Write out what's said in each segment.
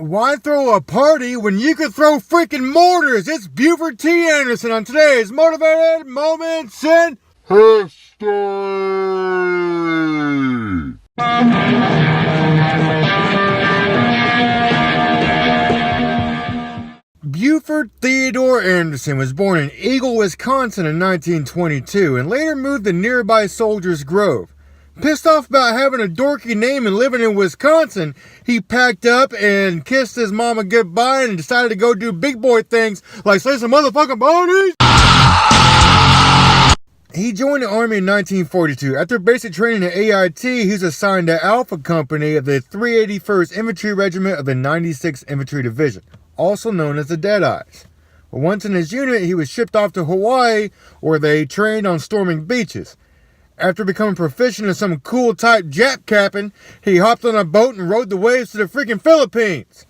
Why throw a party when you could throw freaking mortars? It's Beauford T. Anderson on today's Motivated Moments in History. Beauford Theodore Anderson was born in Eagle, Wisconsin in 1922 and later moved to nearby Soldiers Grove. Pissed off about having a dorky name and living in Wisconsin, he packed up and kissed his mama goodbye and decided to go do big boy things like slay some motherfucking bodies. He joined the Army in 1942. After basic training at AIT, he was assigned to USAlfa Company of the 381st Infantry Regiment of the 96th Infantry Division, also known as the Deadeyes. Once in his unit, he was shipped off to Hawaii, where they trained on storming beaches. After becoming proficient in some cool type Jap capping, he hopped on a boat and rode the waves to the freaking Philippines.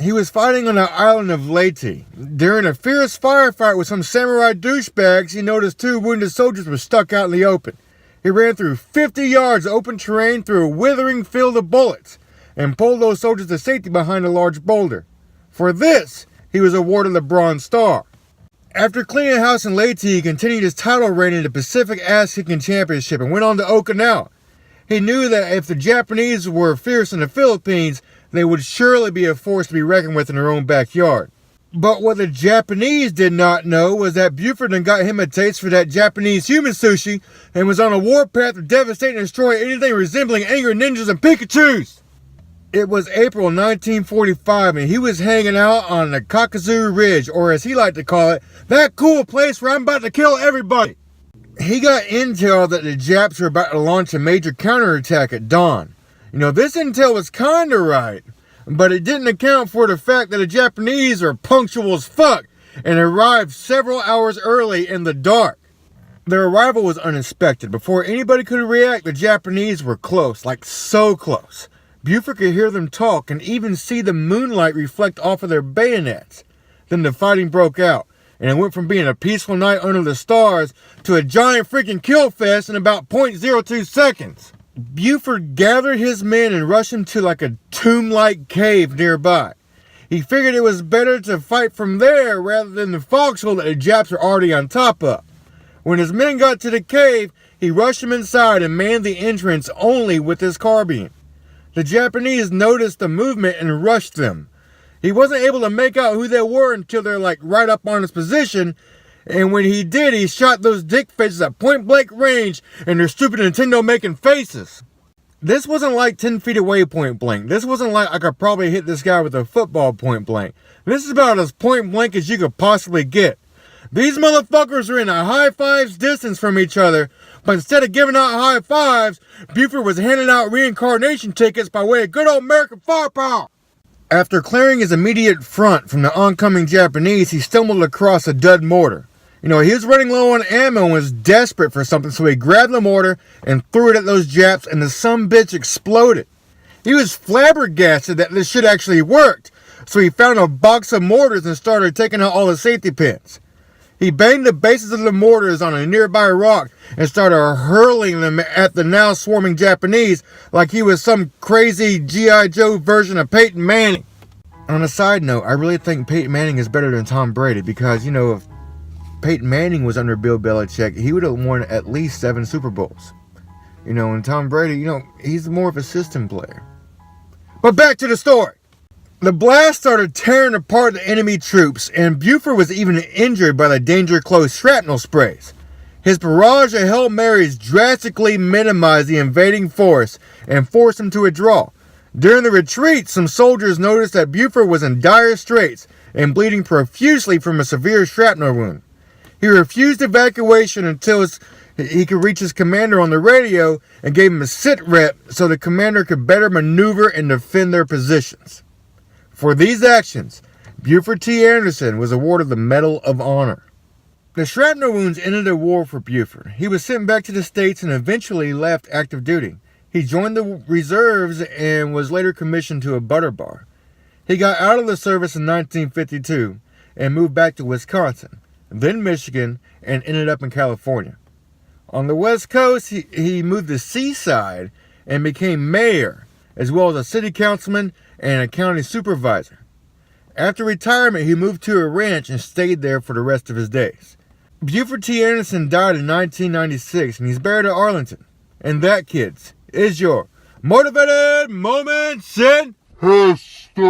He was fighting on the island of Leyte. During a fierce firefight with some samurai douchebags, he noticed two wounded soldiers were stuck out in the open. He ran through 50 yards of open terrain through a withering field of bullets and pulled those soldiers to safety behind a large boulder. For this, he was awarded the Bronze Star. After cleaning house in Leyte, he continued his title reign in the Pacific Ass-Kicking Championship and went on to Okinawa. He knew that if the Japanese were fierce in the Philippines, they would surely be a force to be reckoned with in their own backyard. But what the Japanese did not know was that Beauford had got him a taste for that Japanese human sushi and was on a warpath to devastate and destroy anything resembling angry ninjas and Pikachus. It was April 1945 and he was hanging out on the Kakuzu Ridge, or as he liked to call it, that cool place where I'm about to kill everybody. He got intel that the Japs were about to launch a major counterattack at dawn. This intel was kinda right, but it didn't account for the fact that the Japanese are punctual as fuck and arrived several hours early in the dark. Their arrival was unexpected. Before anybody could react, the Japanese were close, like so close. Beauford could hear them talk and even see the moonlight reflect off of their bayonets. Then the fighting broke out, and it went from being a peaceful night under the stars to a giant freaking kill fest in about 0.02 seconds. Beauford gathered his men and rushed them to like a tomb-like cave nearby. He figured it was better to fight from there rather than the foxhole that the Japs were already on top of. When his men got to the cave, he rushed them inside and manned the entrance only with his carbine. The Japanese noticed the movement and rushed them. He wasn't able to make out who they were until they're right up on his position, and when he did, he shot those dick faces at point blank range and their stupid Nintendo making faces. This wasn't like 10 feet away point blank. This wasn't like I could probably hit this guy with a football point blank. This is about as point blank as you could possibly get. These motherfuckers are in a high fives distance from each other, but instead of giving out high fives, Beauford was handing out reincarnation tickets by way of good old American firepower. After clearing his immediate front from the oncoming Japanese, he stumbled across a dud mortar. He was running low on ammo and was desperate for something, so he grabbed the mortar and threw it at those Japs, and the sumbitch exploded. He was flabbergasted that this shit actually worked, so he found a box of mortars and started taking out all the safety pins. He banged the bases of the mortars on a nearby rock and started hurling them at the now swarming Japanese like he was some crazy G.I. Joe version of Peyton Manning. On a side note, I really think Peyton Manning is better than Tom Brady because, if Peyton Manning was under Bill Belichick, he would have won at least 7 Super Bowls. And Tom Brady, he's more of a system player. But back to the story. The blast started tearing apart the enemy troops, and Beauford was even injured by the danger close shrapnel sprays. His barrage of Hail Marys drastically minimized the invading force and forced him to a draw. During the retreat, some soldiers noticed that Beauford was in dire straits and bleeding profusely from a severe shrapnel wound. He refused evacuation until he could reach his commander on the radio and gave him a sit rep so the commander could better maneuver and defend their positions. For these actions, Beauford T. Anderson was awarded the Medal of Honor. The shrapnel wounds ended the war for Beauford. He was sent back to the States and eventually left active duty. He joined the reserves and was later commissioned to a butter bar. He got out of the service in 1952 and moved back to Wisconsin, then Michigan, and ended up in California. On the West Coast, he moved to Seaside and became mayor. as well as a city councilman and a county supervisor. After retirement, he moved to a ranch and stayed there for the rest of his days. Beauford T. Anderson died in 1996, and he's buried at Arlington. And that, kids, is your Motivated Moments in History.